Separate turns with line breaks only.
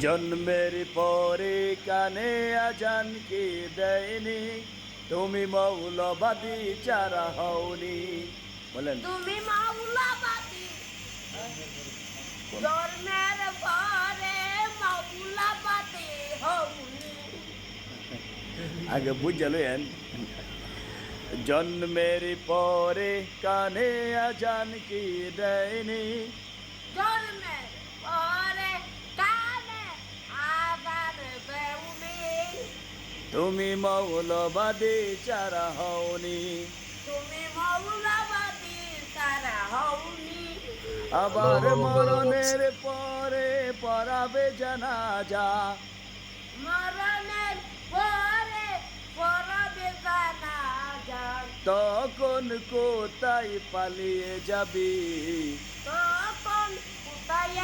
জন্মের পরে কানে আজান কে দেয়নি, তুমি মৌলবাদী চারা হওনি। বলেন
তুমি মৌলবাদী জন্মের পরে মৌলবাদী হওনি।
আগে বুঝলেন, জন্মের পরে কানে আজান কি দেয়নি,
জন্মের পরে কানে আজান দেওনি,
তুমি মৌলবাদী চারা হওনি।
তুমি মৌলবাদী তারা হওনি।
আবার মরণের পরে পড়াবে জানাজা,
মরণের পরে পরবে জানাজা,
তখন কোথায় পালিয়ে যাবি?
তখন কোথায়